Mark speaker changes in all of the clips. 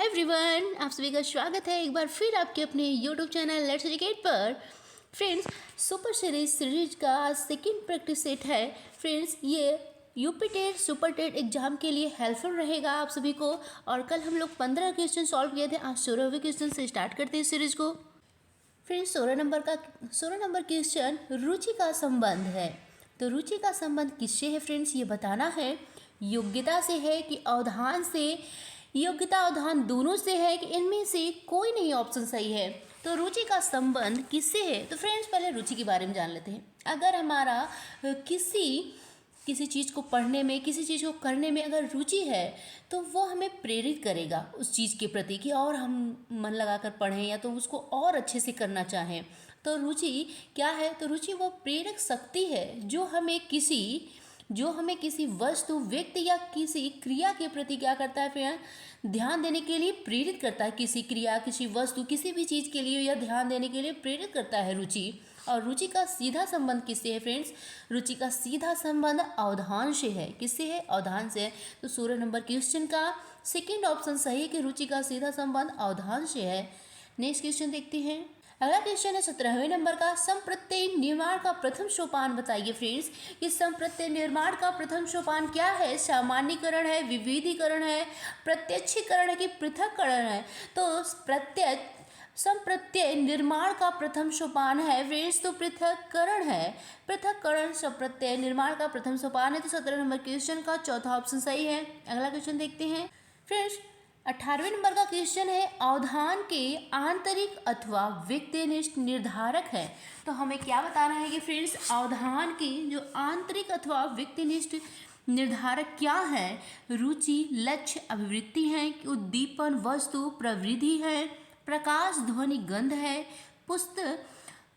Speaker 1: Everyone, आप सभी का स्वागत है एक बार फिर आपके अपने यूट्यूब चैनल लेट्स एजुकेट पर। फ्रेंड्स, सुपर सीरीज का सेकंड प्रैक्टिस सेट है। फ्रेंड्स, ये UP TET super TET exam के लिए हेल्पफुल रहेगा आप सभी को। और कल हम लोग 15 क्वेश्चन सॉल्व किए थे, आज 16वें क्वेश्चन से स्टार्ट करते हैं इस सीरीज को। फ्रेंड्स, 16 नंबर क्वेश्चन रुचि का संबंध है। तो रुचि का संबंध किससे है फ्रेंड्स, ये बताना है। योग्यता से है कि अवधान से? योग्यता अवधान दोनों से है कि इनमें से कोई नहीं ऑप्शन सही है। तो रुचि का संबंध किससे है? तो फ्रेंड्स, पहले रुचि के बारे में जान लेते हैं। अगर हमारा किसी चीज़ को पढ़ने में, किसी चीज़ को करने में अगर रुचि है तो वो हमें प्रेरित करेगा उस चीज़ के प्रति कि और हम मन लगाकर पढ़ें या तो उसको और अच्छे से करना चाहें। तो रुचि क्या है? तो रुचि वो प्रेरक शक्ति है जो हमें किसी वस्तु, व्यक्ति या किसी क्रिया के प्रति क्या करता है? फिर ध्यान देने के लिए प्रेरित करता है। किसी क्रिया, किसी वस्तु, किसी भी चीज़ के लिए या ध्यान देने के लिए प्रेरित करता है रुचि। और रुचि का सीधा संबंध किससे है फ्रेंड्स? रुचि का सीधा संबंध अवधान से है। किससे है? अवधान से है। तो 16 नंबर क्वेश्चन का सेकेंड ऑप्शन सही है कि रुचि का सीधा संबंध अवधान से है। नेक्स्ट क्वेश्चन देखते हैं। अगला क्वेश्चन है 17वें नंबर का। संप्रत्यय निर्माण का प्रथम सोपान बताइए फ्रेंड्स। कि संप्रत्यय निर्माण का प्रथम सोपान क्या है? सामान्यीकरण है, विविधीकरण है, प्रत्यक्षीकरण है कि पृथक्करण है? तो संप्रत्यय निर्माण का प्रथम सोपान है फ्रेंड्स, तो पृथक्करण है। पृथक्करण संप्रत्यय निर्माण का प्रथम सोपान है। तो 17 नंबर क्वेश्चन का चौथा ऑप्शन सही है। अगला क्वेश्चन देखते हैं फ्रेंड्स। 18वें नंबर का क्वेश्चन है, अवधान के आंतरिक अथवा व्यक्तिनिष्ठ निर्धारक है। तो हमें क्या बताना है कि फ्रेंड्स, अवधान की जो आंतरिक अथवा व्यक्तिनिष्ठ निर्धारक क्या है? रुचि, लक्ष्य, अभिवृत्ति है, उद्दीपन, वस्तु, प्रवृत्ति है, प्रकाश, ध्वनि, गंध है,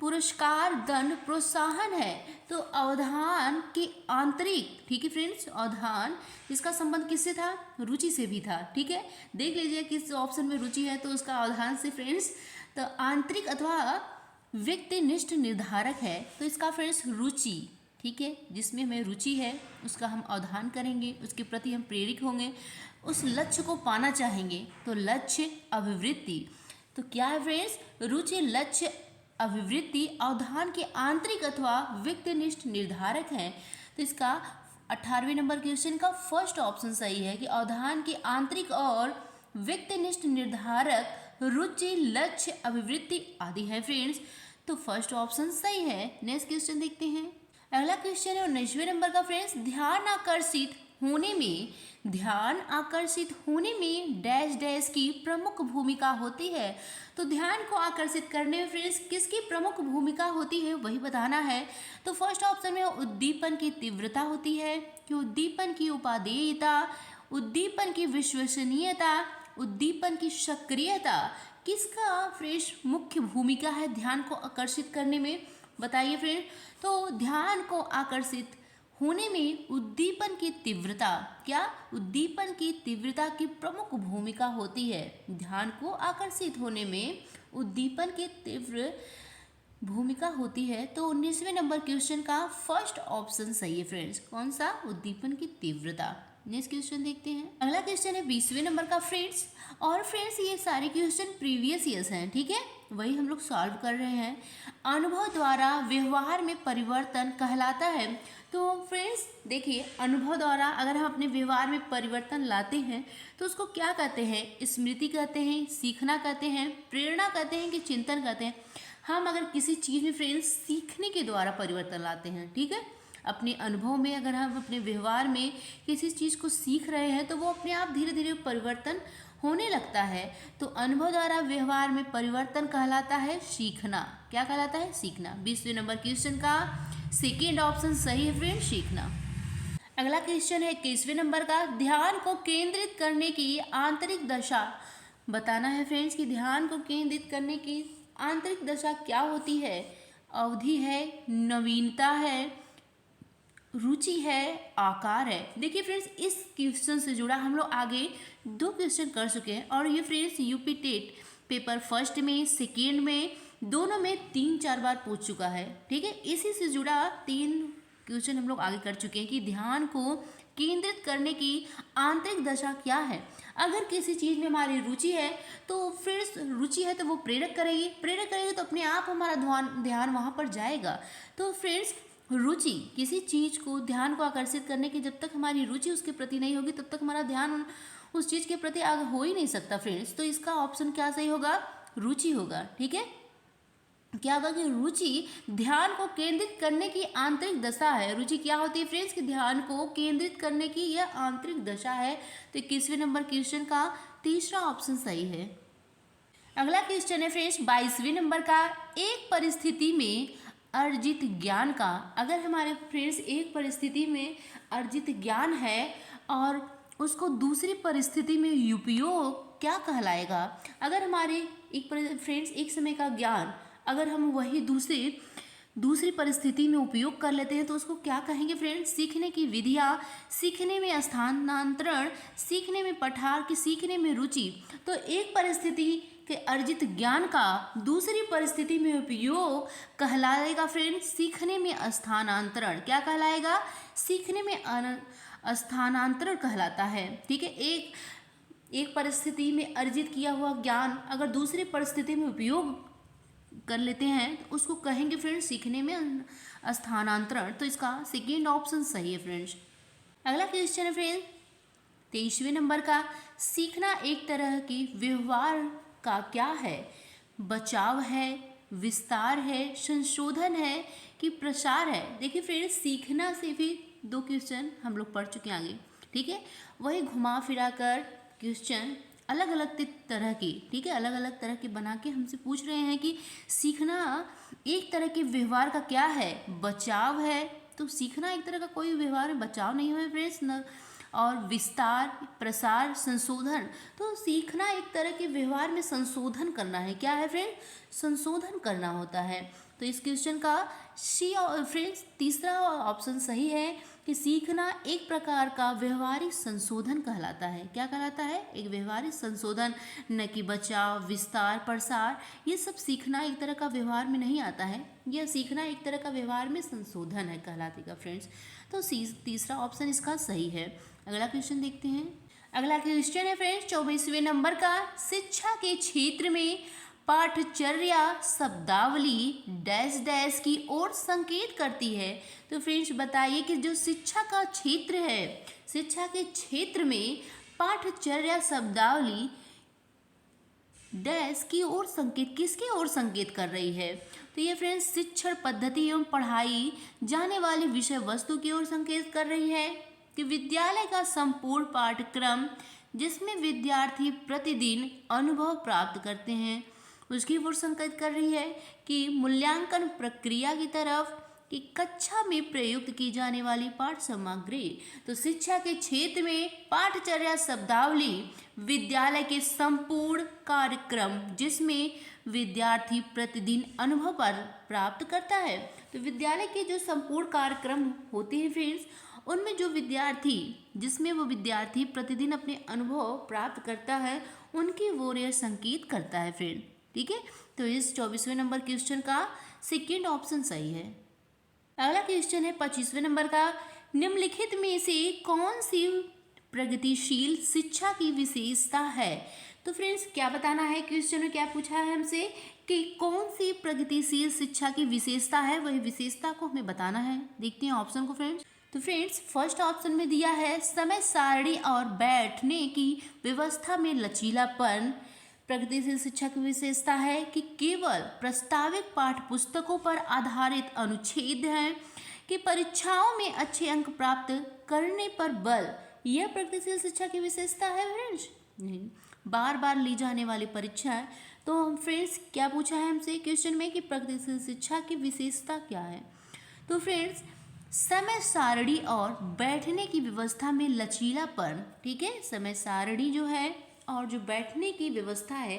Speaker 1: पुरस्कार, दंड, प्रोत्साहन है। तो अवधान की आंतरिक, ठीक है फ्रेंड्स, अवधान इसका संबंध किससे था? रुचि से भी था। ठीक है, देख लीजिए किस ऑप्शन में रुचि है तो उसका अवधान से फ्रेंड्स। तो आंतरिक अथवा व्यक्तिनिष्ठ निर्धारक है तो इसका फ्रेंड्स रुचि, ठीक है, जिसमें हमें रुचि है उसका हम अवधान करेंगे, उसके प्रति हम प्रेरित होंगे, उस लक्ष्य को पाना चाहेंगे। तो लक्ष्य, अभिवृत्ति। तो क्या है फ्रेंड्स? रुचि, लक्ष्य, अभिवृत्ति अवधान के आंतरिक अथवा व्यक्तिनिष्ठ निर्धारक है। तो इसका 18वें नंबर क्वेश्चन का फर्स्ट ऑप्शन सही है कि अवधान के आंतरिक और व्यक्तिनिष्ठ निर्धारक रुचि, लक्ष्य, अभिवृत्ति आदि है फ्रेंड्स। तो फर्स्ट ऑप्शन सही है। नेक्स्ट क्वेश्चन देखते हैं। अगला क्वेश्चन है 19वें नंबर का फ्रेंड्स। ध्यान आकर्षित होने में डैश डैश की प्रमुख भूमिका होती है। तो ध्यान को आकर्षित करने में फ्रेंड्स किसकी प्रमुख भूमिका होती है वही बताना है। तो फर्स्ट ऑप्शन में उद्दीपन की तीव्रता होती है, कि उद्दीपन की उपादेयता, उद्दीपन की विश्वसनीयता, उद्दीपन की सक्रियता। किसका फ्रेंड्स मुख्य भूमिका है ध्यान को आकर्षित करने में? बताइए फ्रेंड। तो ध्यान को आकर्षित होने में उद्दीपन की तीव्रता, क्या? उद्दीपन की तीव्रता की प्रमुख भूमिका होती है। ध्यान को आकर्षित होने में उद्दीपन की तीव्र भूमिका होती है। तो 19वें नंबर क्वेश्चन का फर्स्ट ऑप्शन सही है फ्रेंड्स। कौन सा? उद्दीपन की तीव्रता। नेक्स्ट क्वेश्चन देखते हैं। अगला क्वेश्चन है 20वें नंबर का फ्रेंड्स। और फ्रेंड्स ये सारे क्वेश्चन प्रीवियस ईयर्स हैं, ठीक है, वही हम लोग सॉल्व कर रहे हैं। अनुभव द्वारा व्यवहार में परिवर्तन कहलाता है। तो फ्रेंड्स देखिए, अनुभव द्वारा अगर हम अपने व्यवहार में परिवर्तन लाते हैं तो उसको क्या कहते हैं? स्मृति कहते हैं, सीखना कहते हैं, प्रेरणा कहते हैं कि चिंतन कहते हैं। हम अगर किसी चीज़ में फ्रेंड्स सीखने के द्वारा परिवर्तन लाते हैं, ठीक है, अपने अनुभव में अगर हम अपने व्यवहार में किसी चीज़ को सीख रहे हैं तो वो अपने आप धीरे धीरे परिवर्तन होने लगता है। तो अनुभव द्वारा व्यवहार में परिवर्तन कहलाता है सीखना। क्या कहलाता है? सीखना। 20वें नंबर क्वेश्चन का सेकेंड ऑप्शन सही है फ्रेंड, सीखना। अगला क्वेश्चन है 21वें नंबर का। ध्यान को केंद्रित करने की आंतरिक दशा बताना है फ्रेंड्स कि ध्यान को केंद्रित करने की आंतरिक दशा क्या होती है? अवधि है, नवीनता है, रुचि है, आकार है। देखिए फ्रेंड्स, इस क्वेश्चन से जुड़ा हम लोग आगे 2 क्वेश्चन कर चुके हैं और ये friends UP TET paper first में, सेकेंड में, दोनों में 3-4 बार पूछ चुका है। ठीक है, इसी से जुड़ा 3 क्वेश्चन हम लोग आगे कर चुके हैं कि ध्यान को केंद्रित करने की आंतरिक दशा क्या है। अगर किसी चीज़ में हमारी रुचि है तो फ्रेंड्स रुचि है तो वो प्रेरक करेगी तो अपने आप हमारा ध्यान वहाँ पर जाएगा। तो फ्रेंड्स रुचि किसी चीज़ को ध्यान को आकर्षित करने की, जब तक हमारी रुचि उसके प्रति नहीं होगी तब तक हमारा ध्यान उस चीज़ के प्रति आगे हो ही नहीं सकता फ्रेंड्स। तो इसका ऑप्शन क्या सही होगा? रुचि होगा। ठीक है, क्या होगा कि रुचि ध्यान को केंद्रित करने की आंतरिक दशा है। रुचि क्या होती है फ्रेंड्स? कि ध्यान को केंद्रित करने की यह आंतरिक दशा है। तो 21वें नंबर क्वेश्चन का तीसरा ऑप्शन सही है। अगला क्वेश्चन है फ्रेंड्स 22वें नंबर का, एक परिस्थिति में अर्जित ज्ञान का, अगर हमारे फ्रेंड्स एक परिस्थिति में अर्जित ज्ञान है और उसको दूसरी परिस्थिति में उपयोग क्या कहलाएगा? अगर हमारे फ्रेंड्स एक समय का ज्ञान अगर हम वही दूसरी परिस्थिति में उपयोग कर लेते हैं तो उसको क्या कहेंगे फ्रेंड्स? सीखने की विधियाँ, सीखने में स्थानांतरण, सीखने में पठार की, सीखने में रुचि। तो एक परिस्थिति के अर्जित ज्ञान का दूसरी परिस्थिति में उपयोग कहलाएगा फ्रेंड्स सीखने में स्थानांतरण। क्या कहलाएगा? सीखने में स्थानांतरण कहलाता है। ठीक है, एक परिस्थिति में अर्जित किया हुआ ज्ञान अगर दूसरी परिस्थिति में उपयोग कर लेते हैं तो उसको कहेंगे फ्रेंड्स सीखने में स्थानांतरण। तो इसका सेकेंड ऑप्शन सही है फ्रेंड्स। अगला क्वेश्चन है फ्रेंड्स 23वें नंबर का, सीखना एक तरह की व्यवहार का क्या है? बचाव है, विस्तार है, संशोधन है कि प्रसार है? देखिए फ्रेंड्स सीखना से भी दो क्वेश्चन हम लोग पढ़ चुके हैं आगे। ठीक है, वही घुमा फिरा कर क्वेश्चन अलग अलग तरह की, ठीक है, अलग अलग तरह के बना के हमसे पूछ रहे हैं कि सीखना एक तरह के व्यवहार का क्या है? बचाव है। तो सीखना एक तरह का कोई व्यवहार में बचाव नहीं है फ्रेंड्स न, और विस्तार, प्रसार, संशोधन। तो सीखना एक तरह के व्यवहार में संशोधन करना है। क्या है फ्रेंड? संशोधन करना होता है। तो इस क्वेश्चन का सी फ्रेंड्स तीसरा ऑप्शन सही है कि सीखना एक प्रकार का व्यवहारिक संशोधन कहलाता है। क्या कहलाता है? एक व्यवहारिक संशोधन, न कि बचाव, विस्तार, प्रसार। ये सब सीखना एक तरह का व्यवहार में नहीं आता है। यह सीखना एक तरह का व्यवहार में संशोधन है कहलातेगा फ्रेंड्स। तो तीसरा ऑप्शन इसका सही है। अगला क्वेश्चन देखते हैं। अगला क्वेश्चन है फ्रेंड्स 24वें नंबर का, शिक्षा के क्षेत्र में पाठचर्या शब्दावली डैश डैश की ओर संकेत करती है। तो फ्रेंड्स बताइए कि जो शिक्षा का क्षेत्र है, शिक्षा के क्षेत्र में पाठचर्या शब्दावली डैश की ओर संकेत, किसकी ओर संकेत कर रही है? तो ये फ्रेंड्स शिक्षण पद्धति एवं पढ़ाई जाने वाली विषय वस्तु की ओर संकेत कर रही है कि विद्यालय का संपूर्ण पाठ्यक्रम जिसमें विद्यार्थी प्रतिदिन अनुभव प्राप्त करते हैं उसकी ओर संकेत कर रही है कि मूल्यांकन प्रक्रिया की तरफ कि कक्षा में प्रयुक्त की जाने वाली पाठ सामग्री। तो शिक्षा के क्षेत्र में पाठचर्या शब्दावली विद्यालय के संपूर्ण कार्यक्रम जिसमें विद्यार्थी प्रतिदिन अनुभव प्राप्त करता है। तो विद्यालय के जो संपूर्ण कार्यक्रम होते हैं फ्रेंड्स उनमें जो विद्यार्थी जिसमें वो विद्यार्थी प्रतिदिन अपने अनुभव प्राप्त करता है उनकी ओर यह संकेत करता है फ्रेंड। ठीक है, तो इस 24वें नंबर क्वेश्चन का सेकेंड ऑप्शन सही है। अगला क्वेश्चन है 25वें नंबर का, निम्नलिखित में से कौन सी प्रगतिशील शिक्षा की विशेषता है? तो फ्रेंड्स क्या बताना है, क्वेश्चन में क्या पूछा है हमसे कि कौन सी प्रगतिशील शिक्षा की विशेषता है, वही विशेषता को हमें बताना है। देखते हैं ऑप्शन को फ्रेंड्स। तो फ्रेंड्स फर्स्ट ऑप्शन में दिया है समय सारणी और बैठने की व्यवस्था में लचीलापन। प्रगतिशील शिक्षा की विशेषता है कि केवल प्रस्तावित पाठ्य पुस्तकों पर आधारित अनुच्छेद हैं कि परीक्षाओं में अच्छे अंक प्राप्त करने पर बल। यह प्रगतिशील शिक्षा की विशेषता है फ्रेंड्स? नहीं, बार बार ली जाने वाली परीक्षा है। तो हम फ्रेंड्स क्या पूछा है हमसे क्वेश्चन में कि प्रगतिशील शिक्षा की विशेषता क्या है? तो फ्रेंड्स समय सारणी और बैठने की व्यवस्था में लचीलापन। ठीक है, समय सारणी जो है और जो बैठने की व्यवस्था है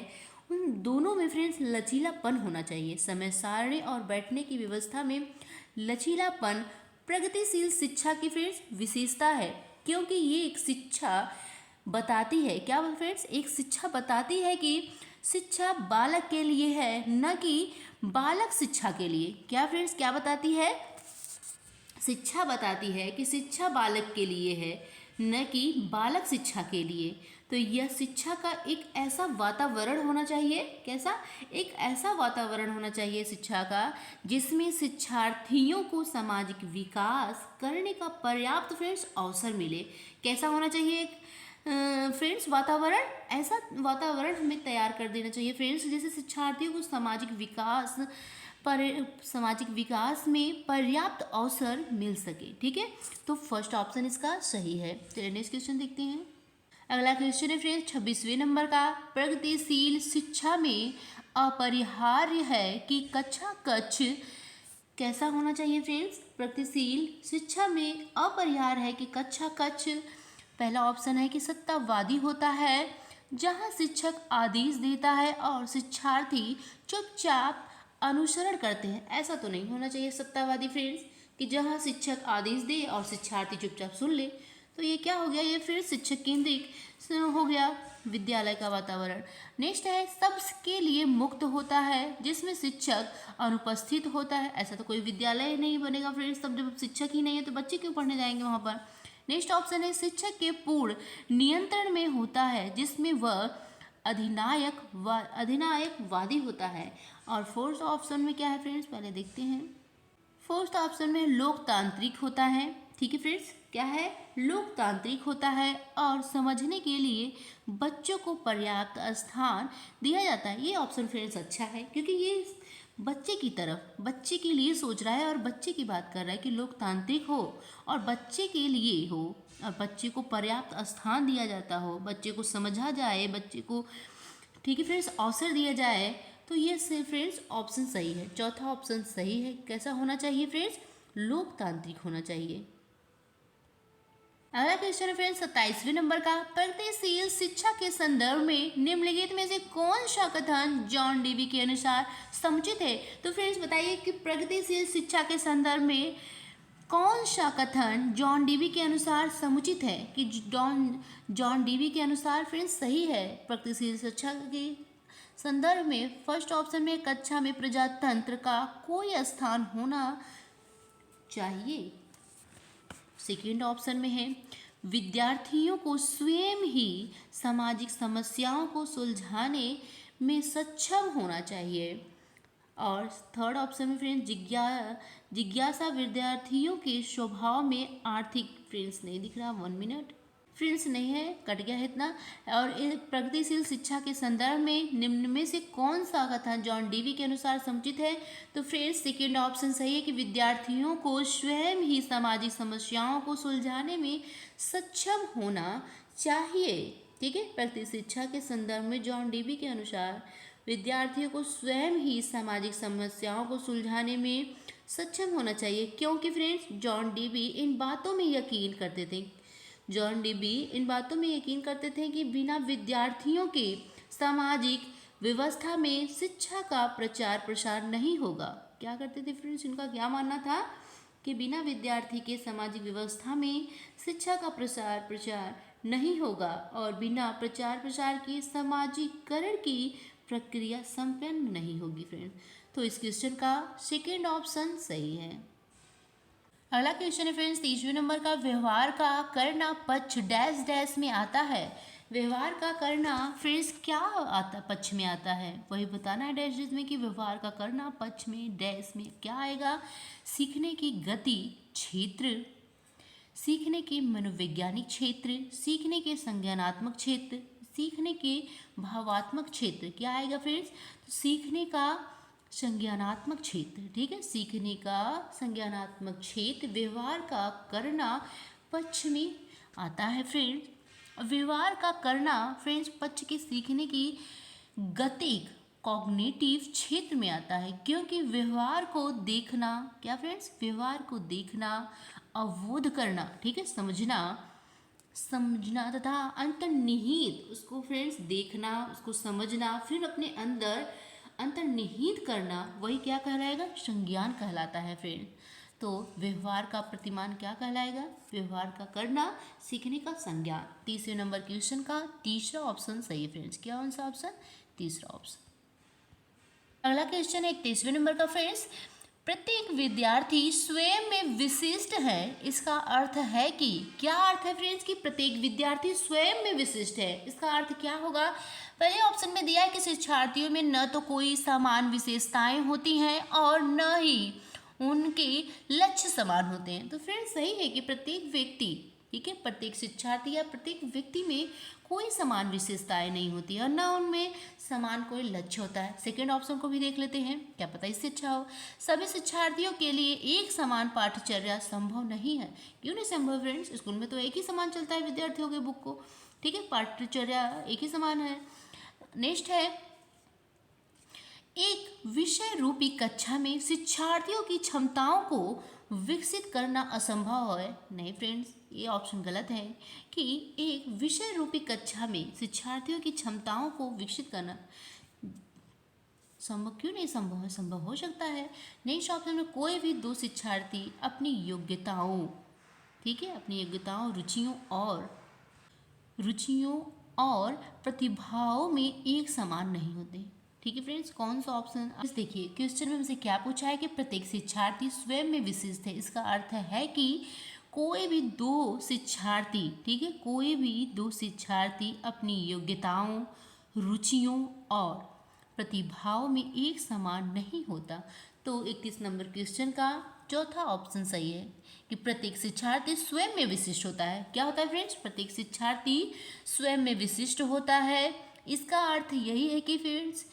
Speaker 1: उन दोनों में फ्रेंड्स लचीलापन होना चाहिए। समय सारणी और बैठने की व्यवस्था में लचीलापन प्रगतिशील शिक्षा की फ्रेंड्स विशेषता है, क्योंकि ये एक शिक्षा बताती है। क्या फ्रेंड्स? एक शिक्षा बताती है कि शिक्षा बालक के लिए है न कि बालक शिक्षा के लिए। क्या फ्रेंड्स क्या बताती है? शिक्षा बताती है कि शिक्षा बालक के लिए है न कि बालक शिक्षा के लिए। तो यह शिक्षा का एक ऐसा वातावरण होना चाहिए, कैसा, एक ऐसा वातावरण होना चाहिए शिक्षा का जिसमें शिक्षार्थियों को सामाजिक विकास करने का पर्याप्त फ्रेंड्स अवसर मिले। कैसा होना चाहिए फ्रेंड्स वातावरण, ऐसा वातावरण हमें तैयार कर देना चाहिए फ्रेंड्स जैसे शिक्षार्थियों को सामाजिक विकास में पर्याप्त अवसर मिल सके। ठीक है, तो फर्स्ट ऑप्शन इसका सही है। चलिए नेक्स्ट क्वेश्चन देखते हैं। अगला क्वेश्चन है फ्रेंड्स 26वें नंबर का, प्रगतिशील शिक्षा में अपरिहार्य है कि कक्षा कक्ष कैसा होना चाहिए फ्रेंड्स। प्रगतिशील शिक्षा में अपरिहार्य है कि कक्षा कक्ष, पहला ऑप्शन है कि सत्तावादी होता है जहां शिक्षक आदेश देता है और शिक्षार्थी चुपचाप अनुसरण करते हैं। ऐसा तो नहीं होना चाहिए सत्तावादी फ्रेंड्स कि जहां शिक्षक आदेश दे और शिक्षार्थी चुपचाप सुन ले। तो ये क्या हो गया, ये फिर शिक्षक केंद्रित हो गया विद्यालय का वातावरण। नेक्स्ट है सबके लिए मुक्त होता है जिसमें शिक्षक अनुपस्थित होता है। ऐसा तो कोई विद्यालय नहीं बनेगा फ्रेंड्स, तब जब शिक्षक ही नहीं है तो बच्चे क्यों पढ़ने जाएंगे वहाँ पर। नेक्स्ट ऑप्शन है शिक्षक के पूर्ण नियंत्रण में होता है जिसमें वह अधिनायकवादी होता है। और फोर्थ ऑप्शन में क्या है फ्रेंड्स, पहले देखते हैं। फोर्थ ऑप्शन में लोकतांत्रिक होता है। ठीक है फ्रेंड्स, क्या है, लोकतांत्रिक होता है और समझने के लिए बच्चों को पर्याप्त स्थान दिया जाता है। ये ऑप्शन फ्रेंड्स अच्छा है क्योंकि ये बच्चे की तरफ, बच्चे के लिए सोच रहा है और बच्चे की बात कर रहा है कि लोकतांत्रिक हो और बच्चे के लिए हो और बच्चे को पर्याप्त स्थान दिया जाता हो, बच्चे को समझा जाए, बच्चे को, ठीक है फ्रेंड्स, अवसर दिया जाए। तो ये फ्रेंड्स ऑप्शन सही है, चौथा ऑप्शन सही है। कैसा होना चाहिए फ्रेंड्स, लोकतांत्रिक होना चाहिए। अगला क्वेश्चन है फ्रेंड्स 27वें नंबर का, प्रगतिशील शिक्षा के संदर्भ में निम्नलिखित में से कौन सा कथन जॉन डीवी के अनुसार समुचित है। तो फ्रेंड्स बताइए कि प्रगतिशील शिक्षा के संदर्भ में कौन सा कथन जॉन डीवी के अनुसार समुचित है, कि जॉन डीवी के अनुसार फ्रेंड्स सही है प्रगतिशील शिक्षा के संदर्भ में। फर्स्ट ऑप्शन में कक्षा में प्रजातंत्र का कोई स्थान होना चाहिए। सेकेंड ऑप्शन में है विद्यार्थियों को स्वयं ही सामाजिक समस्याओं को सुलझाने में सक्षम होना चाहिए। और थर्ड ऑप्शन में फ्रेंड्स जिज्ञासा विद्यार्थियों के स्वभाव में आर्थिक, फ्रेंड्स नहीं दिख रहा, 1 मिनट फ्रेंड्स नहीं है, कट गया है इतना। और प्रगतिशील शिक्षा के संदर्भ में निम्न में से कौन सा कथन जॉन डीवी के अनुसार समुचित है। तो फ्रेंड्स सेकेंड ऑप्शन सही है कि विद्यार्थियों को स्वयं ही सामाजिक समस्याओं को सुलझाने में सक्षम होना चाहिए। ठीक है, प्रगतिशील शिक्षा के संदर्भ में जॉन डीवी के अनुसार विद्यार्थियों को स्वयं ही सामाजिक समस्याओं को सुलझाने में सक्षम होना चाहिए, क्योंकि फ्रेंड्स जॉन डीवी इन बातों में यकीन करते थे, जॉन डीवी इन बातों में यकीन करते थे कि बिना विद्यार्थियों के सामाजिक व्यवस्था में शिक्षा का प्रचार प्रसार नहीं होगा। क्या करते थे फ्रेंड्स, इनका क्या मानना था कि बिना विद्यार्थी के सामाजिक व्यवस्था में शिक्षा का प्रसार प्रचार नहीं होगा और बिना प्रचार प्रसार के सामाजिकरण की प्रक्रिया संपन्न नहीं होगी फ्रेंड्स। तो इस क्वेश्चन का सेकेंड ऑप्शन सही है। अगला क्वेश्चन है फ्रेंड्स 30वें नंबर का, व्यवहार का करना पक्ष डैश डैश में आता है। व्यवहार का करना फ्रेंड्स क्या आता, पक्ष में आता है, वही बताना है डैश डैश में कि व्यवहार का करना पक्ष में डैश में क्या आएगा। सीखने की गति क्षेत्र, सीखने के मनोवैज्ञानिक क्षेत्र, सीखने के संज्ञानात्मक क्षेत्र, सीखने के भावात्मक क्षेत्र, क्या आएगा फ्रेंड्स, तो सीखने का संज्ञानात्मक क्षेत्र। ठीक है, सीखने का संज्ञानात्मक क्षेत्र व्यवहार का करना पक्ष में आता है फ्रेंड्स। व्यवहार का करना फ्रेंड्स पक्ष के सीखने की गतिक कॉग्निटिव क्षेत्र में आता है, क्योंकि व्यवहार को देखना, क्या फ्रेंड्स, व्यवहार को देखना, अवबोध करना, ठीक है, समझना तथा अंतर्निहित, उसको फ्रेंड्स देखना, उसको समझना, फिर अपने अंदर अंतर्निहित करना, वही क्या कहलाएगा, संज्ञान कहलाता है फ्रेंड। तो व्यवहार का प्रतिमान क्या कहलाएगा, व्यवहार का करना, सीखने का संज्ञान। 30वें नंबर क्वेश्चन का तीसरा ऑप्शन सही है फ्रेंड्स। क्या कौन सा ऑप्शन, तीसरा ऑप्शन। अगला क्वेश्चन है 31वें नंबर का फ्रेंड्स, प्रत्येक विद्यार्थी स्वयं में विशिष्ट है। इसका अर्थ है कि, क्या अर्थ है फ्रेंड्स कि प्रत्येक विद्यार्थी स्वयं में विशिष्ट है। इसका अर्थ क्या होगा? पहले ऑप्शन में दिया है कि शिक्षार्थियों में न तो कोई समान विशेषताएं होती हैं और न ही उनके लक्ष्य समान होते हैं। तो फ्रेंड्स सही है कि प्रत्येक व्यक्ति, ठीक है, प्रत्येक शिक्षार्थी या प्रत्येक व्यक्ति में कोई समान विशेषताएं नहीं होती और ना उनमें समान कोई लक्ष्य होता है। सेकेंड ऑप्शन को भी देख लेते हैं, क्या पता इससे अच्छा हो। सभी शिक्षार्थियों के लिए एक समान पाठचर्या संभव नहीं है। क्यों नहीं संभव फ्रेंड्स? स्कूल में तो एक ही समान चलता है विद्यार्थियों के बुक को, ठीक है, पाठचर्या एक ही समान है। नेक्स्ट है, एक विषय रूपी कक्षा में शिक्षार्थियों की क्षमताओं को विकसित करना असंभव है। नहीं फ्रेंड्स, ये ऑप्शन गलत है कि एक विषय रूपी कक्षा में शिक्षार्थियों की क्षमताओं को विकसित करना संभव क्यों नहीं संभव है? संभव हो सकता है। नेक्स्ट ऑप्शन में, कोई भी दो शिक्षार्थी अपनी योग्यताओं, ठीक है, अपनी योग्यताओं, रुचियों और प्रतिभाओं में एक समान नहीं होते। ठीक है फ्रेंड्स, कौन सा ऑप्शन? देखिए क्वेश्चन में हमसे क्या पूछा है कि प्रत्येक शिक्षार्थी स्वयं में विशिष्ट है। इसका अर्थ है कि कोई भी दो शिक्षार्थी, ठीक है, कोई भी दो शिक्षार्थी अपनी योग्यताओं, रुचियों और प्रतिभाओं में एक समान नहीं होता। तो 31 नंबर क्वेश्चन का चौथा ऑप्शन सही है कि प्रत्येक शिक्षार्थी स्वयं में विशिष्ट होता है। क्या होता है फ्रेंड्स? प्रत्येक शिक्षार्थी स्वयं में विशिष्ट होता है। इसका अर्थ यही है कि फ्रेंड्स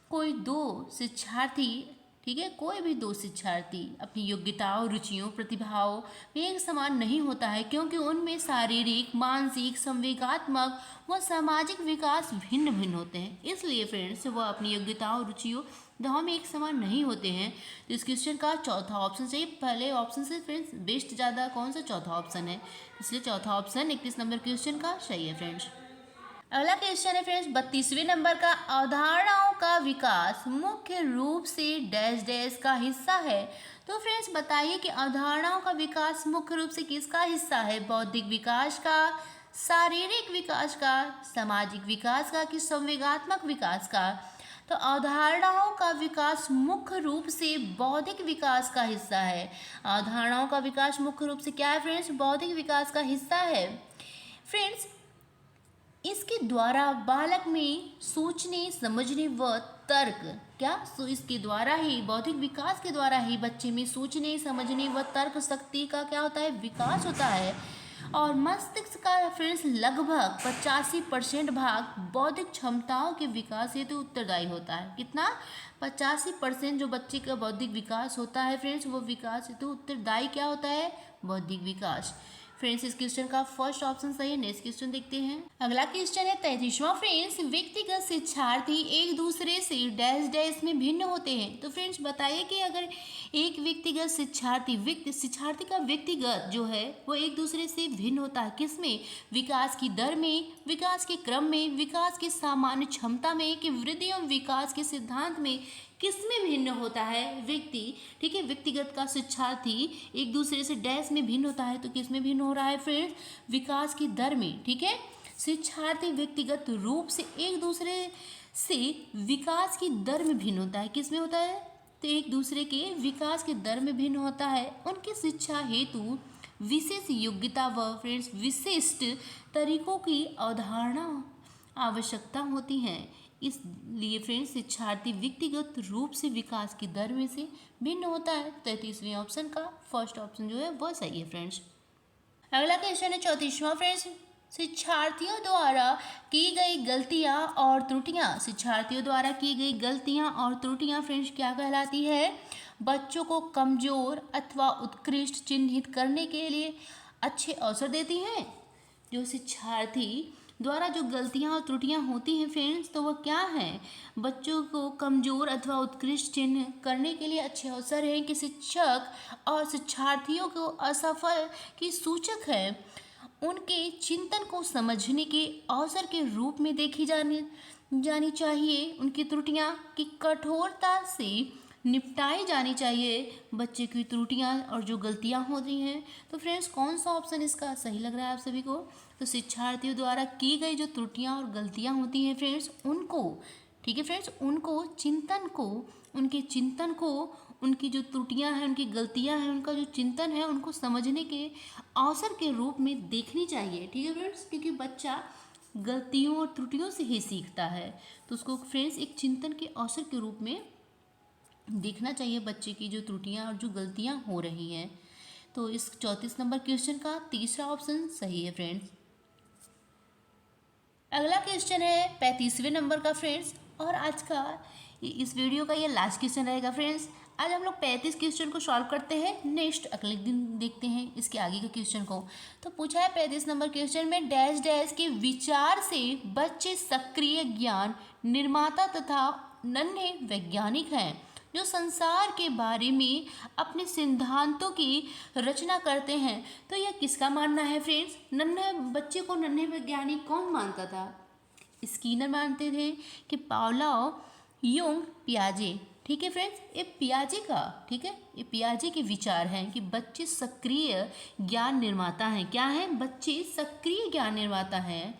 Speaker 1: कोई दो शिक्षार्थी, ठीक है, कोई भी दो शिक्षार्थी अपनी योग्यताओं, रुचियों, प्रतिभाओं में एक समान नहीं होता है, क्योंकि उनमें शारीरिक, मानसिक, संवेगात्मक व सामाजिक विकास भिन्न भिन्न होते हैं। इसलिए फ्रेंड्स वह अपनी योग्यताओं, रुचियों दोनों में एक समान नहीं होते हैं। तो इस क्वेश्चन का चौथा ऑप्शन सही। पहले ऑप्शन से फ्रेंड्स बेस्ट ज़्यादा कौन सा? चौथा ऑप्शन है, इसलिए चौथा ऑप्शन 31 नंबर क्वेश्चन का सही है फ्रेंड्स। अगला क्वेश्चन है फ्रेंड्स 32वें नंबर का, अवधारणाओं का विकास मुख्य रूप से डैश डैश का हिस्सा है। तो फ्रेंड्स बताइए कि अवधारणाओं का विकास मुख्य रूप से किसका हिस्सा है? बौद्धिक विकास का, शारीरिक विकास का, सामाजिक विकास का कि संवेगात्मक विकास का? तो अवधारणाओं का विकास मुख्य रूप से बौद्धिक विकास का हिस्सा है। अवधारणाओं का विकास मुख्य रूप से क्या है फ्रेंड्स? बौद्धिक विकास का हिस्सा है। फ्रेंड्स इसके द्वारा बालक में सोचने, समझने व तर्क, क्या इसके द्वारा ही, बौद्धिक विकास के द्वारा ही बच्चे में सोचने, समझने व तर्क शक्ति का क्या होता है? विकास होता है। और मस्तिष्क का फ्रेंड्स लगभग 85% भाग बौद्धिक क्षमताओं के विकास हेतु उत्तरदायी होता है। कितना? 85% जो बच्चे का बौद्धिक विकास होता है फ्रेंड्स, वो विकास हेतु उत्तरदायी क्या होता है? बौद्धिक विकास। फ्रेंड्स इस क्वेश्चन का फर्स्ट ऑप्शन सही है। नेक्स्ट क्वेश्चन देखते हैं। अगला क्वेश्चन है 33वां फ्रेंड्स, व्यक्तिगत शिक्षार्थी एक दूसरे से डैश डैश में भिन्न होते हैं। तो फ्रेंड्स बताइए कि अगर एक व्यक्तिगत शिक्षार्थी का व्यक्तिगत जो है वो एक दूसरे से भिन्न होता है, किसमें? विकास की दर में, विकास के क्रम में, विकास की सामान्य क्षमता में, कि वृद्धि एवं विकास के सिद्धांत में, किसमें भिन्न होता है व्यक्ति? ठीक है, व्यक्तिगत का शिक्षार्थी एक दूसरे से डैश में भिन्न होता है, तो किसमें भिन्न हो रहा है फ्रेंड्स? विकास की दर में। ठीक है, शिक्षार्थी व्यक्तिगत रूप से एक दूसरे से विकास की दर में भिन्न होता है, किसमें होता है? तो एक दूसरे के विकास की दर में भिन्न होता है। उनकी शिक्षा हेतु विशेष योग्यता व फ्रेंड्स विशिष्ट तरीकों की अवधारणा आवश्यकता होती है। इसलिए फ्रेंड्स शिक्षार्थी व्यक्तिगत रूप से विकास की दर में से भिन्न होता है। 33वें ऑप्शन का फर्स्ट ऑप्शन जो है वह सही है फ्रेंड्स। अगला क्वेश्चन है 34वां फ्रेंड्स, शिक्षार्थियों द्वारा की गई गलतियां और त्रुटियां। शिक्षार्थियों द्वारा की गई गलतियां और त्रुटियां फ्रेंड्स क्या कहलाती है? बच्चों को कमजोर अथवा उत्कृष्ट चिन्हित करने के लिए अच्छे अवसर देती हैं। जो शिक्षार्थी द्वारा जो गलतियां और त्रुटियां होती हैं फ्रेंड्स, तो वह क्या है? बच्चों को कमजोर अथवा उत्कृष्ट चिन्ह करने के लिए अच्छे अवसर हैं कि शिक्षक और शिक्षार्थियों को असफल की सूचक है। उनके चिंतन को समझने के अवसर के रूप में देखी जानी चाहिए। उनकी त्रुटियां की कठोरता से निपटाई जानी चाहिए। बच्चे की त्रुटियां और जो गलतियां हो रही हैं, तो फ्रेंड्स कौन सा ऑप्शन इसका सही लग रहा है आप सभी को? तो शिक्षार्थियों द्वारा की गई जो त्रुटियां और गलतियां होती हैं फ्रेंड्स, उनको ठीक है फ्रेंड्स, उनके चिंतन को, उनकी जो त्रुटियां हैं, उनकी गलतियां हैं, उनका जो चिंतन है, उनको समझने के अवसर के रूप में देखनी चाहिए। ठीक है फ्रेंड्स, क्योंकि बच्चा गलतियों और त्रुटियों से ही सीखता है, तो उसको फ्रेंड्स एक चिंतन के अवसर के रूप में देखना चाहिए बच्चे की जो त्रुटियां और जो गलतियां हो रही हैं। तो इस 34 नंबर क्वेश्चन का तीसरा ऑप्शन सही है फ्रेंड्स। अगला क्वेश्चन है 35वें नंबर का फ्रेंड्स, और आज का इस वीडियो का ये लास्ट क्वेश्चन रहेगा फ्रेंड्स। आज हम लोग 35 क्वेश्चन को सॉल्व करते हैं, नेक्स्ट अगले दिन देखते हैं इसके आगे के क्वेश्चन को। तो पूछा है 35 नंबर क्वेश्चन में, डैश डैश के विचार से बच्चे सक्रिय ज्ञान निर्माता तथा नन्हे वैज्ञानिक हैं जो संसार के बारे में अपने सिद्धांतों की रचना करते हैं। तो यह किसका मानना है फ्रेंड्स? नन्हे बच्चे को नन्हे वैज्ञानिक कौन मानता था? स्किनर मानते थे कि पाउलो यूंग, पियाजे। ठीक है फ्रेंड्स, ये पियाजे का, ठीक है, ये पियाजे के विचार हैं कि बच्चे सक्रिय ज्ञान निर्माता हैं। क्या है? बच्चे सक्रिय ज्ञान निर्माता हैं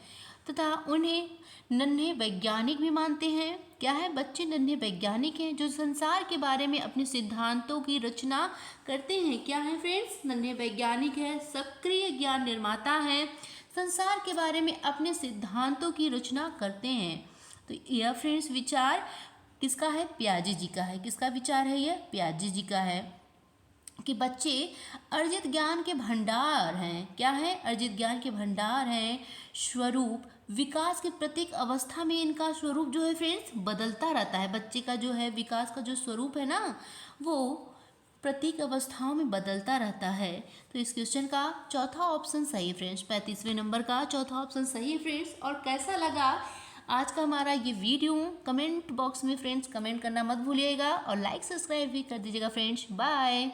Speaker 1: तथा उन्हें नन्हे वैज्ञानिक भी मानते हैं। क्या है? बच्चे नन्हे वैज्ञानिक हैं जो संसार के बारे में अपने सिद्धांतों की रचना करते हैं। क्या है फ्रेंड्स? नन्हे वैज्ञानिक है, सक्रिय ज्ञान निर्माता है, संसार के बारे में अपने सिद्धांतों की रचना करते हैं। तो यह फ्रेंड्स विचार किसका है? पियाजे जी का है। किसका विचार है? यह पियाजे जी का है कि बच्चे अर्जित ज्ञान के भंडार हैं। क्या है? अर्जित ज्ञान के भंडार हैं। स्वरूप विकास की प्रत्येक अवस्था में इनका स्वरूप जो है फ्रेंड्स बदलता रहता है। बच्चे का जो है विकास का जो स्वरूप है ना, वो प्रत्येक अवस्थाओं में बदलता रहता है। तो इस क्वेश्चन का चौथा ऑप्शन सही है फ्रेंड्स। 35वें नंबर का चौथा ऑप्शन सही है फ्रेंड्स। और कैसा लगा आज का हमारा ये वीडियो? कमेंट बॉक्स में फ्रेंड्स कमेंट करना मत भूलिएगा और लाइक सब्सक्राइब भी कर दीजिएगा फ्रेंड्स। बाय।